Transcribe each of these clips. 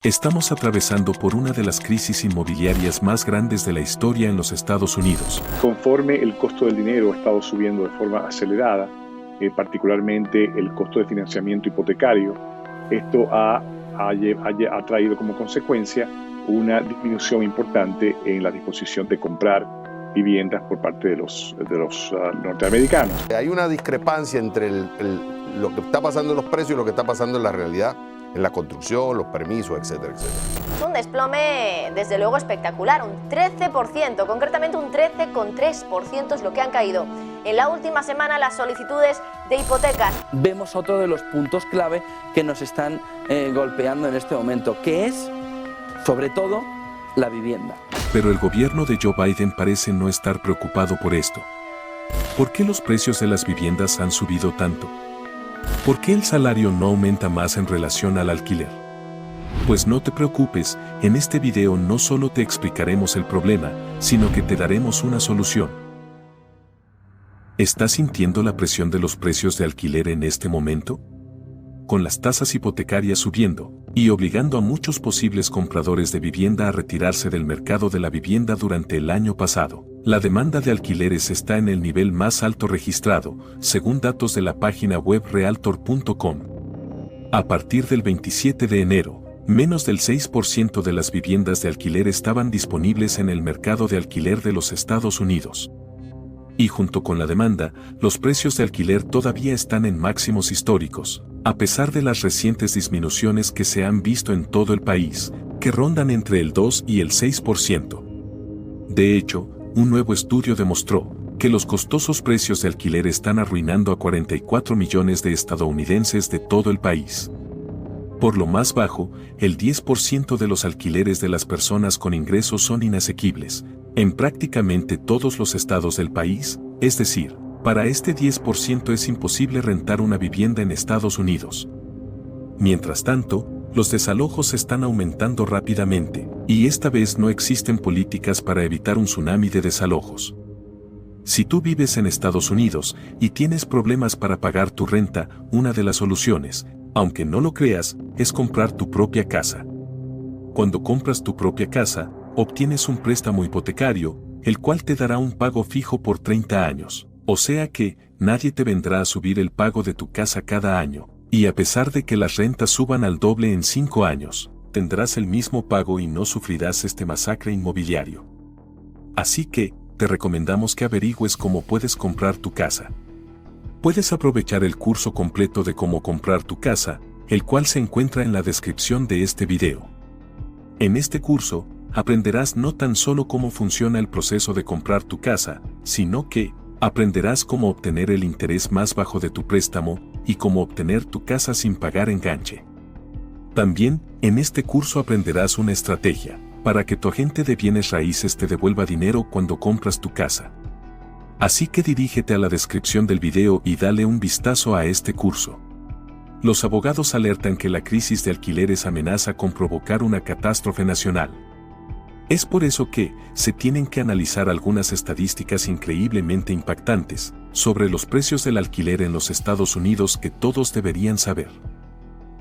Estamos atravesando por una de las crisis inmobiliarias más grandes de la historia en los Estados Unidos. Conforme el costo del dinero ha estado subiendo de forma acelerada, particularmente el costo de financiamiento hipotecario, esto ha traído como consecuencia una disminución importante en la disposición de comprar viviendas por parte de los norteamericanos. Hay una discrepancia entre lo que está pasando en los precios y lo que está pasando en la realidad, en la construcción, los permisos, etcétera, etcétera. Es un desplome, desde luego, espectacular, un 13%, concretamente un 13,3% es lo que han caído en la última semana las solicitudes de hipotecas. Vemos otro de los puntos clave que nos están golpeando en este momento, que es, sobre todo, la vivienda. Pero el gobierno de Joe Biden parece no estar preocupado por esto. ¿Por qué los precios de las viviendas han subido tanto? ¿Por qué el salario no aumenta más en relación al alquiler? Pues no te preocupes, en este video no solo te explicaremos el problema, sino que te daremos una solución. ¿Estás sintiendo la presión de los precios de alquiler en este momento? Con las tasas hipotecarias subiendo y obligando a muchos posibles compradores de vivienda a retirarse del mercado de la vivienda durante el año pasado, la demanda de alquileres está en el nivel más alto registrado, según datos de la página web Realtor.com. A partir del 27 de enero, menos del 6% de las viviendas de alquiler estaban disponibles en el mercado de alquiler de los Estados Unidos. Y junto con la demanda, los precios de alquiler todavía están en máximos históricos, a pesar de las recientes disminuciones que se han visto en todo el país, que rondan entre el 2 y el 6%. De hecho, un nuevo estudio demostró que los costosos precios de alquiler están arruinando a 44 millones de estadounidenses de todo el país. Por lo más bajo, el 10% de los alquileres de las personas con ingresos son inasequibles, en prácticamente todos los estados del país, es decir, para este 10% es imposible rentar una vivienda en Estados Unidos. Mientras tanto, los desalojos están aumentando rápidamente, y esta vez no existen políticas para evitar un tsunami de desalojos. Si tú vives en Estados Unidos y tienes problemas para pagar tu renta, una de las soluciones, aunque no lo creas, es comprar tu propia casa. Cuando compras tu propia casa, obtienes un préstamo hipotecario, el cual te dará un pago fijo por 30 años, o sea que nadie te vendrá a subir el pago de tu casa cada año, y a pesar de que las rentas suban al doble en 5 años, tendrás el mismo pago y no sufrirás este masacre inmobiliario. Así que, te recomendamos que averigües cómo puedes comprar tu casa. Puedes aprovechar el curso completo de cómo comprar tu casa, el cual se encuentra en la descripción de este video. En este curso, aprenderás no tan solo cómo funciona el proceso de comprar tu casa, sino que aprenderás cómo obtener el interés más bajo de tu préstamo y cómo obtener tu casa sin pagar enganche. También, en este curso aprenderás una estrategia para que tu agente de bienes raíces te devuelva dinero cuando compras tu casa. Así que dirígete a la descripción del video y dale un vistazo a este curso. Los abogados alertan que la crisis de alquileres amenaza con provocar una catástrofe nacional. Es por eso que se tienen que analizar algunas estadísticas increíblemente impactantes sobre los precios del alquiler en los Estados Unidos que todos deberían saber.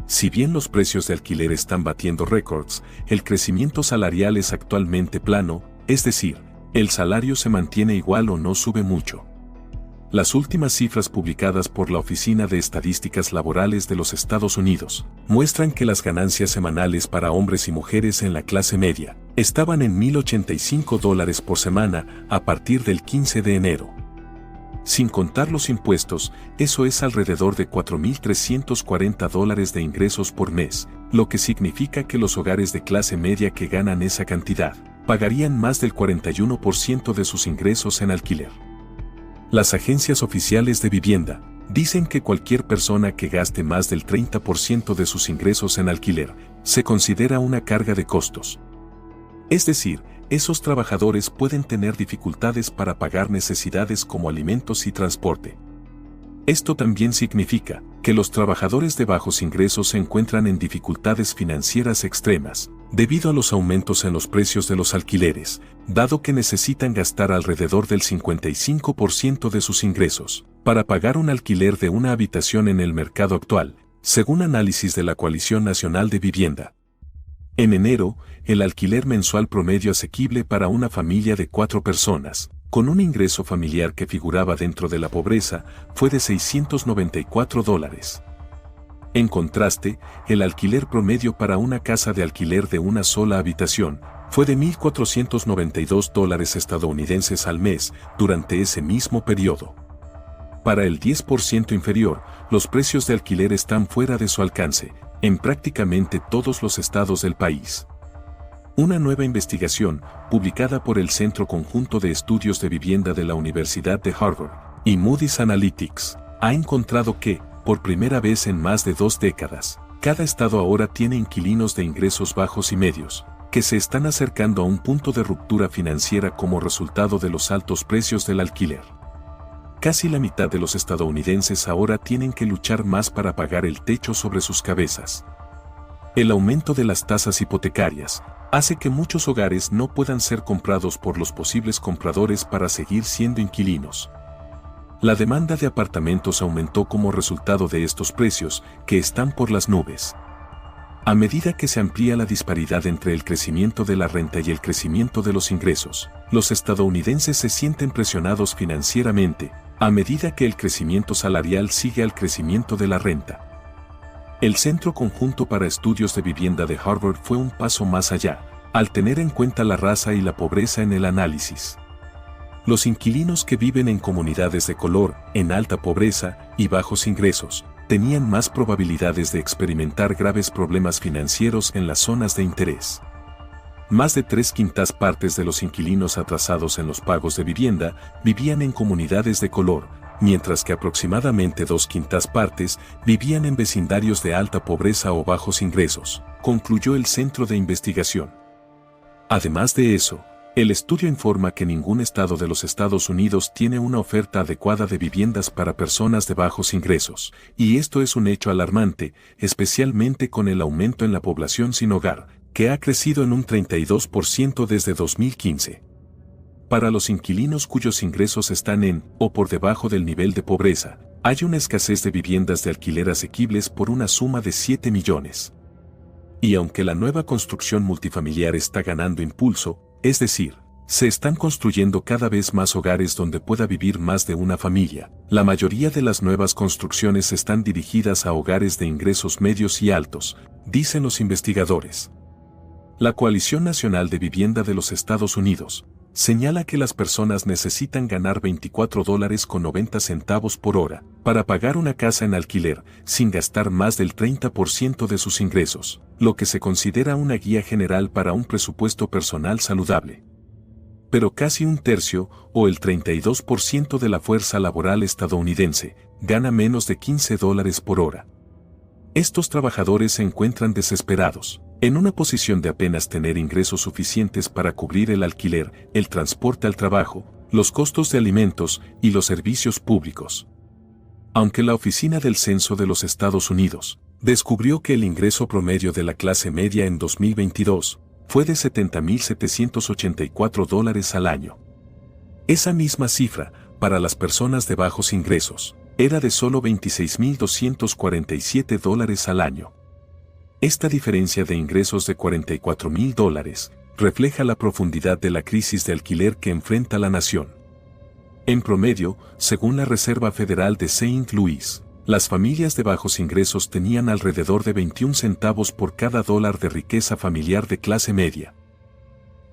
Si bien los precios de alquiler están batiendo récords, el crecimiento salarial es actualmente plano, es decir, el salario se mantiene igual o no sube mucho. Las últimas cifras publicadas por la Oficina de Estadísticas Laborales de los Estados Unidos muestran que las ganancias semanales para hombres y mujeres en la clase media estaban en $1,085 por semana a partir del 15 de enero. Sin contar los impuestos, eso es alrededor de $4,340 de ingresos por mes, lo que significa que los hogares de clase media que ganan esa cantidad pagarían más del 41% de sus ingresos en alquiler. Las agencias oficiales de vivienda dicen que cualquier persona que gaste más del 30% de sus ingresos en alquiler se considera una carga de costos. Es decir, esos trabajadores pueden tener dificultades para pagar necesidades como alimentos y transporte. Esto también significa que los trabajadores de bajos ingresos se encuentran en dificultades financieras extremas, debido a los aumentos en los precios de los alquileres, dado que necesitan gastar alrededor del 55% de sus ingresos para pagar un alquiler de una habitación en el mercado actual, según análisis de la Coalición Nacional de Vivienda. En enero, el alquiler mensual promedio asequible para una familia de 4 personas, con un ingreso familiar que figuraba dentro de la pobreza, fue de $694. En contraste, el alquiler promedio para una casa de alquiler de una sola habitación fue de $1,492 estadounidenses al mes durante ese mismo periodo. Para el 10% inferior, los precios de alquiler están fuera de su alcance, en prácticamente todos los estados del país. Una nueva investigación, publicada por el Centro Conjunto de Estudios de Vivienda de la Universidad de Harvard y Moody's Analytics, ha encontrado que, por primera vez en más de 2 décadas, cada estado ahora tiene inquilinos de ingresos bajos y medios, que se están acercando a un punto de ruptura financiera como resultado de los altos precios del alquiler. Casi la mitad de los estadounidenses ahora tienen que luchar más para pagar el techo sobre sus cabezas. El aumento de las tasas hipotecarias hace que muchos hogares no puedan ser comprados por los posibles compradores para seguir siendo inquilinos. La demanda de apartamentos aumentó como resultado de estos precios, que están por las nubes. A medida que se amplía la disparidad entre el crecimiento de la renta y el crecimiento de los ingresos, los estadounidenses se sienten presionados financieramente, a medida que el crecimiento salarial sigue al crecimiento de la renta. El Centro Conjunto para Estudios de Vivienda de Harvard fue un paso más allá, al tener en cuenta la raza y la pobreza en el análisis. Los inquilinos que viven en comunidades de color, en alta pobreza y bajos ingresos, tenían más probabilidades de experimentar graves problemas financieros en las zonas de interés. Más de 3/5 partes de los inquilinos atrasados en los pagos de vivienda vivían en comunidades de color, mientras que aproximadamente 2/5 partes vivían en vecindarios de alta pobreza o bajos ingresos, concluyó el centro de investigación. Además de eso, el estudio informa que ningún estado de los Estados Unidos tiene una oferta adecuada de viviendas para personas de bajos ingresos, y esto es un hecho alarmante, especialmente con el aumento en la población sin hogar, que ha crecido en un 32% desde 2015. Para los inquilinos cuyos ingresos están en o por debajo del nivel de pobreza, hay una escasez de viviendas de alquiler asequibles por una suma de 7 millones. Y aunque la nueva construcción multifamiliar está ganando impulso, es decir, se están construyendo cada vez más hogares donde pueda vivir más de una familia, la mayoría de las nuevas construcciones están dirigidas a hogares de ingresos medios y altos, dicen los investigadores. La Coalición Nacional de Vivienda de los Estados Unidos señala que las personas necesitan ganar $24.90 por hora para pagar una casa en alquiler sin gastar más del 30% de sus ingresos, lo que se considera una guía general para un presupuesto personal saludable. Pero casi un tercio, o el 32% de la fuerza laboral estadounidense, gana menos de $15 por hora. Estos trabajadores se encuentran desesperados, en una posición de apenas tener ingresos suficientes para cubrir el alquiler, el transporte al trabajo, los costos de alimentos y los servicios públicos. Aunque la Oficina del Censo de los Estados Unidos descubrió que el ingreso promedio de la clase media en 2022 fue de $70,784 al año. Esa misma cifra, para las personas de bajos ingresos, era de solo $26,247 al año. Esta diferencia de ingresos de $44,000 refleja la profundidad de la crisis de alquiler que enfrenta la nación. En promedio, según la Reserva Federal de St. Louis, las familias de bajos ingresos tenían alrededor de 21 centavos por cada dólar de riqueza familiar de clase media.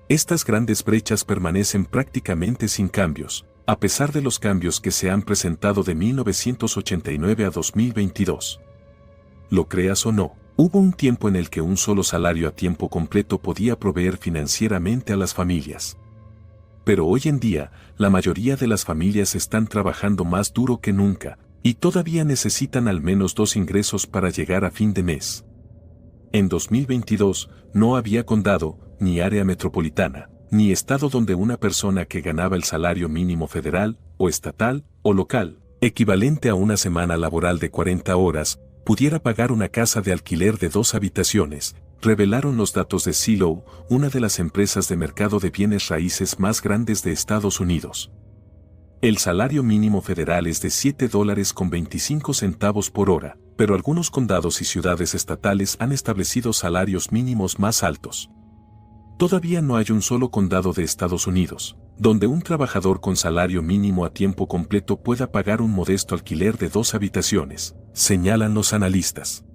Estas grandes brechas permanecen prácticamente sin cambios, a pesar de los cambios que se han presentado de 1989 a 2022. Lo creas o no, hubo un tiempo en el que un solo salario a tiempo completo podía proveer financieramente a las familias. Pero hoy en día, la mayoría de las familias están trabajando más duro que nunca, y todavía necesitan al menos 2 ingresos para llegar a fin de mes. En 2022, no había condado, ni área metropolitana, ni estado donde una persona que ganaba el salario mínimo federal, o estatal, o local, equivalente a una semana laboral de 40 horas, pudiera pagar una casa de alquiler de 2 habitaciones, revelaron los datos de Zillow, una de las empresas de mercado de bienes raíces más grandes de Estados Unidos. El salario mínimo federal es de $7.25 por hora, pero algunos condados y ciudades estatales han establecido salarios mínimos más altos. Todavía no hay un solo condado de Estados Unidos donde un trabajador con salario mínimo a tiempo completo pueda pagar un modesto alquiler de 2 habitaciones, señalan los analistas.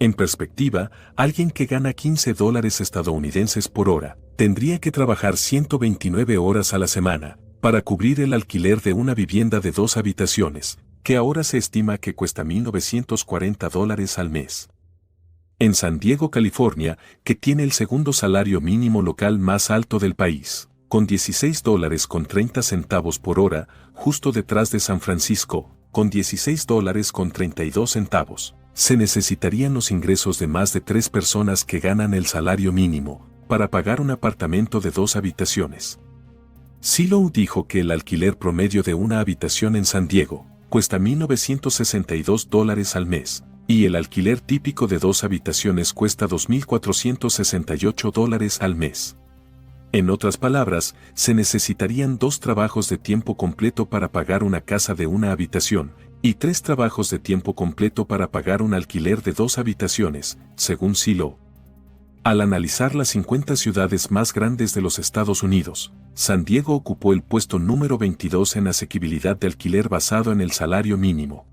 En perspectiva, alguien que gana $15 estadounidenses por hora tendría que trabajar 129 horas a la semana para cubrir el alquiler de una vivienda de 2 habitaciones, que ahora se estima que cuesta $1,940 al mes. En San Diego, California, que tiene el segundo salario mínimo local más alto del país, con $16.30 por hora, justo detrás de San Francisco, con $16.32, se necesitarían los ingresos de más de 3 personas que ganan el salario mínimo para pagar un apartamento de 2 habitaciones. Zillow dijo que el alquiler promedio de una habitación en San Diego cuesta $1,962 al mes, y el alquiler típico de 2 habitaciones cuesta $2,468 al mes. En otras palabras, se necesitarían 2 trabajos de tiempo completo para pagar una casa de 1 habitación, y 3 trabajos de tiempo completo para pagar un alquiler de 2 habitaciones, según Zillow. Al analizar las 50 ciudades más grandes de los Estados Unidos, San Diego ocupó el puesto número 22 en asequibilidad de alquiler basado en el salario mínimo.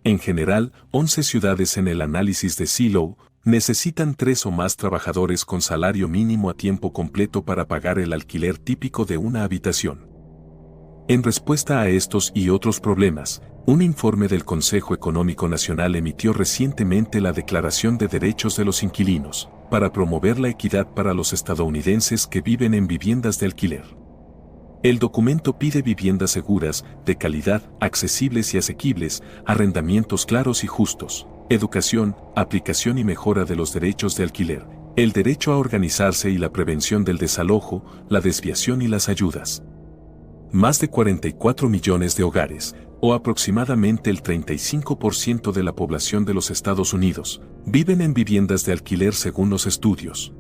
En general, 11 ciudades en el análisis de Zillow necesitan 3 o más trabajadores con salario mínimo a tiempo completo para pagar el alquiler típico de una habitación. En respuesta a estos y otros problemas, un informe del Consejo Económico Nacional emitió recientemente la Declaración de Derechos de los Inquilinos, para promover la equidad para los estadounidenses que viven en viviendas de alquiler. El documento pide viviendas seguras, de calidad, accesibles y asequibles, arrendamientos claros y justos, educación, aplicación y mejora de los derechos de alquiler, el derecho a organizarse y la prevención del desalojo, la desviación y las ayudas. Más de 44 millones de hogares, o aproximadamente el 35% de la población de los Estados Unidos, viven en viviendas de alquiler según los estudios.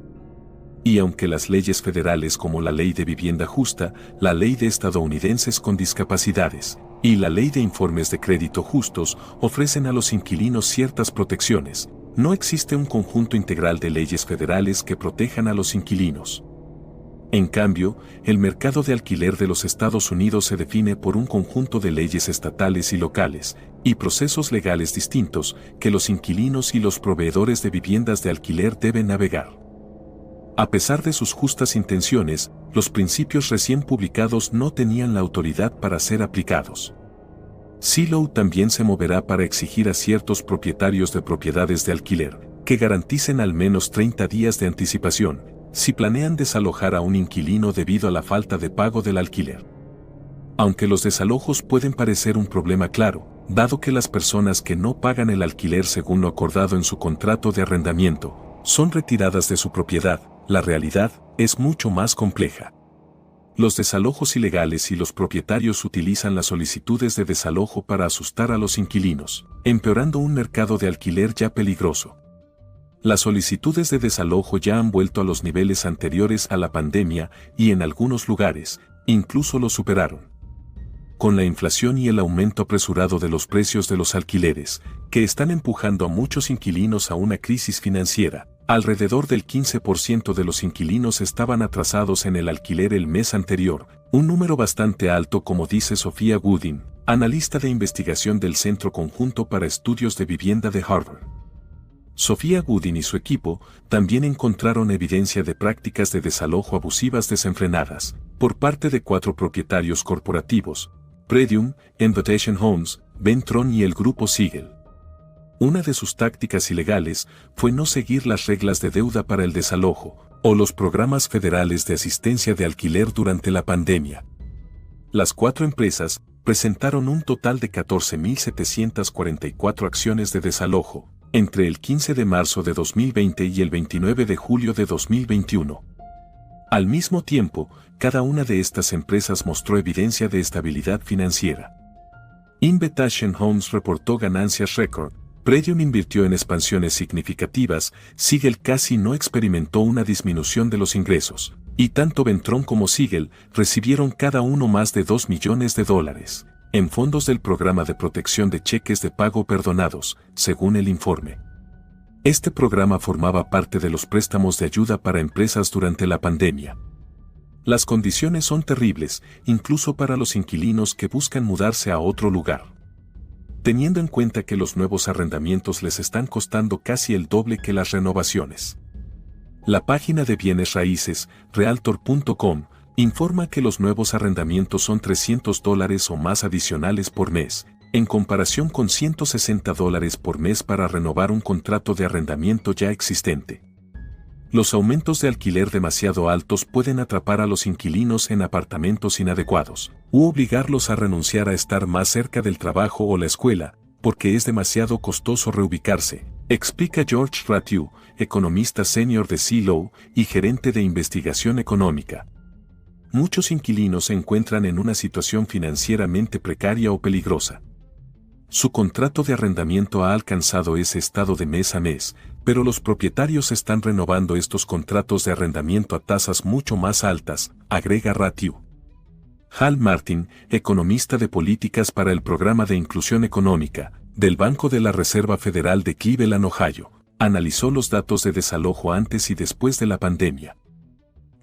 Y aunque las leyes federales como la Ley de Vivienda Justa, la Ley de Estadounidenses con Discapacidades y la Ley de Informes de Crédito Justos ofrecen a los inquilinos ciertas protecciones, no existe un conjunto integral de leyes federales que protejan a los inquilinos. En cambio, el mercado de alquiler de los Estados Unidos se define por un conjunto de leyes estatales y locales, y procesos legales distintos que los inquilinos y los proveedores de viviendas de alquiler deben navegar. A pesar de sus justas intenciones, los principios recién publicados no tenían la autoridad para ser aplicados. Zillow también se moverá para exigir a ciertos propietarios de propiedades de alquiler que garanticen al menos 30 días de anticipación, si planean desalojar a un inquilino debido a la falta de pago del alquiler. Aunque los desalojos pueden parecer un problema claro, dado que las personas que no pagan el alquiler según lo acordado en su contrato de arrendamiento, son retiradas de su propiedad, la realidad es mucho más compleja. Los desalojos ilegales y los propietarios utilizan las solicitudes de desalojo para asustar a los inquilinos, empeorando un mercado de alquiler ya peligroso. Las solicitudes de desalojo ya han vuelto a los niveles anteriores a la pandemia y en algunos lugares, incluso los superaron. Con la inflación y el aumento apresurado de los precios de los alquileres, que están empujando a muchos inquilinos a una crisis financiera, alrededor del 15% de los inquilinos estaban atrasados en el alquiler el mes anterior, un número bastante alto como dice Sofía Goodin, analista de investigación del Centro Conjunto para Estudios de Vivienda de Harvard. Sofía Goodin y su equipo también encontraron evidencia de prácticas de desalojo abusivas desenfrenadas por parte de 4 propietarios corporativos, Predium, Invitation Homes, Ventron y el grupo Siegel. Una de sus tácticas ilegales fue no seguir las reglas de deuda para el desalojo o los programas federales de asistencia de alquiler durante la pandemia. Las 4 empresas presentaron un total de 14.744 acciones de desalojo entre el 15 de marzo de 2020 y el 29 de julio de 2021. Al mismo tiempo, cada una de estas empresas mostró evidencia de estabilidad financiera. Invitation Homes reportó ganancias récord, Predium invirtió en expansiones significativas, Siegel casi no experimentó una disminución de los ingresos, y tanto Ventron como Siegel recibieron cada uno más de $2 millones. en fondos del programa de protección de cheques de pago perdonados, según el informe. Este programa formaba parte de los préstamos de ayuda para empresas durante la pandemia. Las condiciones son terribles, incluso para los inquilinos que buscan mudarse a otro lugar. Teniendo en cuenta que los nuevos arrendamientos les están costando casi el doble que las renovaciones. La página de bienes raíces, Realtor.com, informa que los nuevos arrendamientos son $300 o más adicionales por mes, en comparación con $160 por mes para renovar un contrato de arrendamiento ya existente. Los aumentos de alquiler demasiado altos pueden atrapar a los inquilinos en apartamentos inadecuados, u obligarlos a renunciar a estar más cerca del trabajo o la escuela, porque es demasiado costoso reubicarse, explica George Ratiu, economista senior de Zillow y gerente de investigación económica. Muchos inquilinos se encuentran en una situación financieramente precaria o peligrosa. Su contrato de arrendamiento ha alcanzado ese estado de mes a mes, pero los propietarios están renovando estos contratos de arrendamiento a tasas mucho más altas, agrega Ratiu. Hal Martin, economista de políticas para el Programa de Inclusión Económica, del Banco de la Reserva Federal de Cleveland, Ohio, analizó los datos de desalojo antes y después de la pandemia.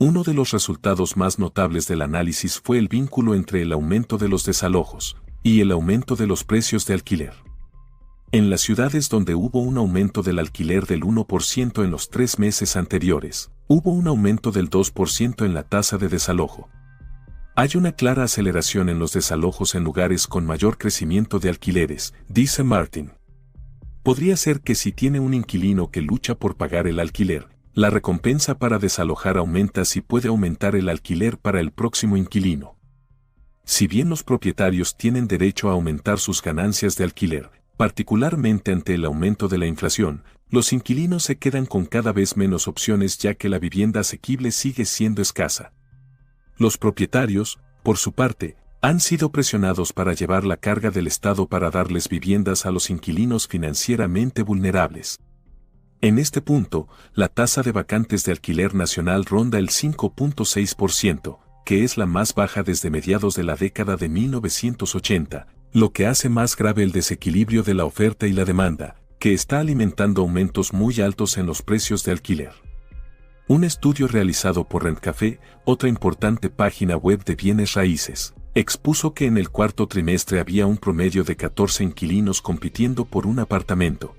Uno de los resultados más notables del análisis fue el vínculo entre el aumento de los desalojos y el aumento de los precios de alquiler. En las ciudades donde hubo un aumento del alquiler del 1% en los 3 meses anteriores, hubo un aumento del 2% en la tasa de desalojo. Hay una clara aceleración en los desalojos en lugares con mayor crecimiento de alquileres, dice Martin. Podría ser que si tiene un inquilino que lucha por pagar el alquiler, la recompensa para desalojar aumenta si puede aumentar el alquiler para el próximo inquilino. Si bien los propietarios tienen derecho a aumentar sus ganancias de alquiler, particularmente ante el aumento de la inflación, los inquilinos se quedan con cada vez menos opciones ya que la vivienda asequible sigue siendo escasa. Los propietarios, por su parte, han sido presionados para llevar la carga del Estado para darles viviendas a los inquilinos financieramente vulnerables. En este punto, la tasa de vacantes de alquiler nacional ronda el 5.6%, que es la más baja desde mediados de la década de 1980, lo que hace más grave el desequilibrio de la oferta y la demanda, que está alimentando aumentos muy altos en los precios de alquiler. Un estudio realizado por RentCafe, otra importante página web de bienes raíces, expuso que en el cuarto trimestre había un promedio de 14 inquilinos compitiendo por un apartamento.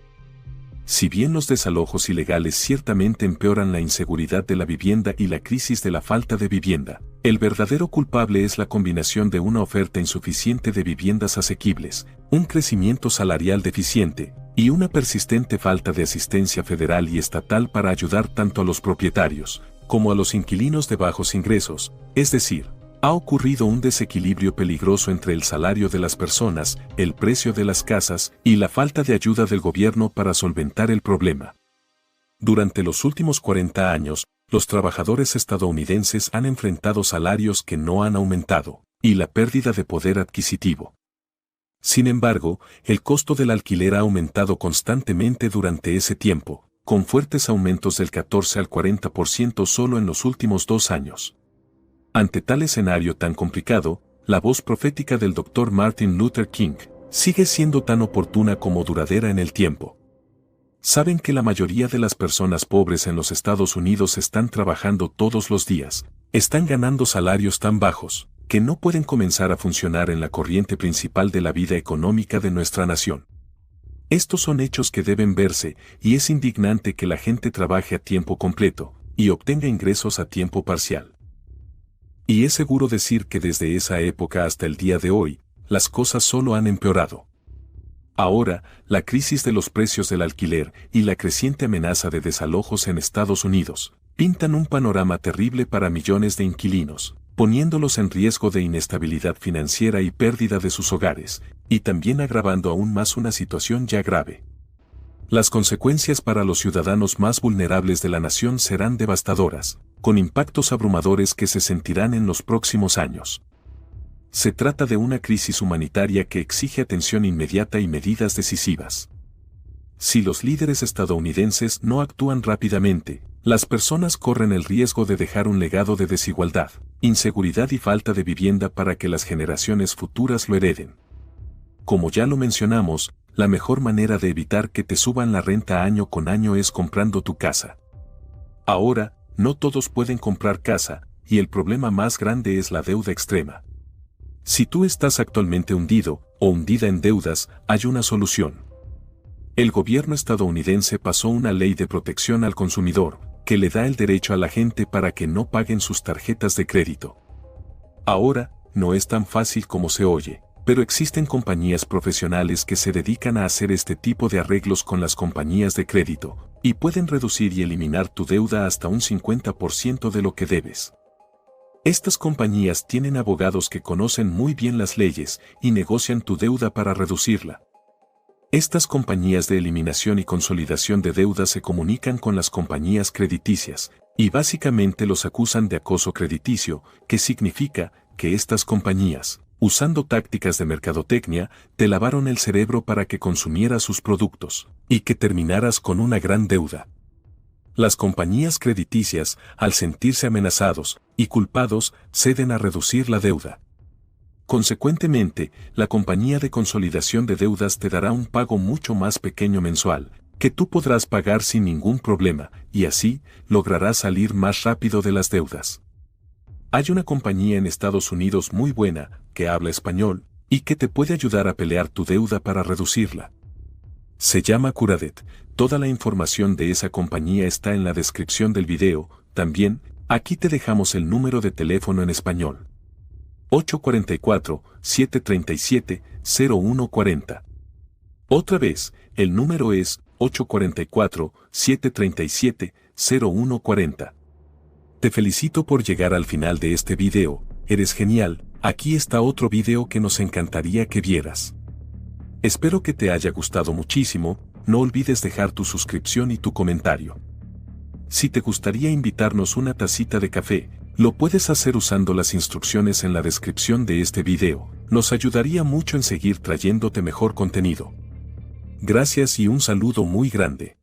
Si bien los desalojos ilegales ciertamente empeoran la inseguridad de la vivienda y la crisis de la falta de vivienda, el verdadero culpable es la combinación de una oferta insuficiente de viviendas asequibles, un crecimiento salarial deficiente, y una persistente falta de asistencia federal y estatal para ayudar tanto a los propietarios como a los inquilinos de bajos ingresos, es decir, ha ocurrido un desequilibrio peligroso entre el salario de las personas, el precio de las casas y la falta de ayuda del gobierno para solventar el problema. Durante los últimos 40 años, los trabajadores estadounidenses han enfrentado salarios que no han aumentado, y la pérdida de poder adquisitivo. Sin embargo, el costo del alquiler ha aumentado constantemente durante ese tiempo, con fuertes aumentos del 14 al 40% solo en los últimos 2 años. Ante tal escenario tan complicado, la voz profética del Dr. Martin Luther King sigue siendo tan oportuna como duradera en el tiempo. Saben que la mayoría de las personas pobres en los Estados Unidos están trabajando todos los días, están ganando salarios tan bajos, que no pueden comenzar a funcionar en la corriente principal de la vida económica de nuestra nación. Estos son hechos que deben verse, y es indignante que la gente trabaje a tiempo completo, y obtenga ingresos a tiempo parcial. Y es seguro decir que desde esa época hasta el día de hoy, las cosas solo han empeorado. Ahora, la crisis de los precios del alquiler y la creciente amenaza de desalojos en Estados Unidos pintan un panorama terrible para millones de inquilinos, poniéndolos en riesgo de inestabilidad financiera y pérdida de sus hogares, y también agravando aún más una situación ya grave. Las consecuencias para los ciudadanos más vulnerables de la nación serán devastadoras, con impactos abrumadores que se sentirán en los próximos años. Se trata de una crisis humanitaria que exige atención inmediata y medidas decisivas. Si los líderes estadounidenses no actúan rápidamente, Las personas corren el riesgo de dejar un legado de desigualdad, inseguridad y falta de vivienda para que las generaciones futuras lo hereden. Como ya lo mencionamos, la mejor manera de evitar que te suban la renta año con año es comprando tu casa. Ahora, no todos pueden comprar casa, y el problema más grande es la deuda extrema. Si tú estás actualmente hundido o hundida en deudas, hay una solución. El gobierno estadounidense pasó una ley de protección al consumidor, que le da el derecho a la gente para que no paguen sus tarjetas de crédito. Ahora, no es tan fácil como se oye, pero existen compañías profesionales que se dedican a hacer este tipo de arreglos con las compañías de crédito, y pueden reducir y eliminar tu deuda hasta un 50% de lo que debes. Estas compañías tienen abogados que conocen muy bien las leyes y negocian tu deuda para reducirla. Estas compañías de eliminación y consolidación de deuda se comunican con las compañías crediticias, y básicamente los acusan de acoso crediticio, que significa que estas compañías, usando tácticas de mercadotecnia, te lavaron el cerebro para que consumieras sus productos, y que terminaras con una gran deuda. Las compañías crediticias, al sentirse amenazados y culpados, ceden a reducir la deuda. Consecuentemente, la compañía de consolidación de deudas te dará un pago mucho más pequeño mensual, que tú podrás pagar sin ningún problema, y así, lograrás salir más rápido de las deudas. Hay una compañía en Estados Unidos muy buena, que habla español, y que te puede ayudar a pelear tu deuda para reducirla. Se llama Curadet. Toda la información de esa compañía está en la descripción del video. También, aquí te dejamos el número de teléfono en español. 844-737-0140. Otra vez, el número es 844-737-0140. Te felicito por llegar al final de este video, eres genial. Aquí está otro video que nos encantaría que vieras. Espero que te haya gustado muchísimo, no olvides dejar tu suscripción y tu comentario. Si te gustaría invitarnos una tacita de café, lo puedes hacer usando las instrucciones en la descripción de este video. Nos ayudaría mucho en seguir trayéndote mejor contenido. Gracias y un saludo muy grande.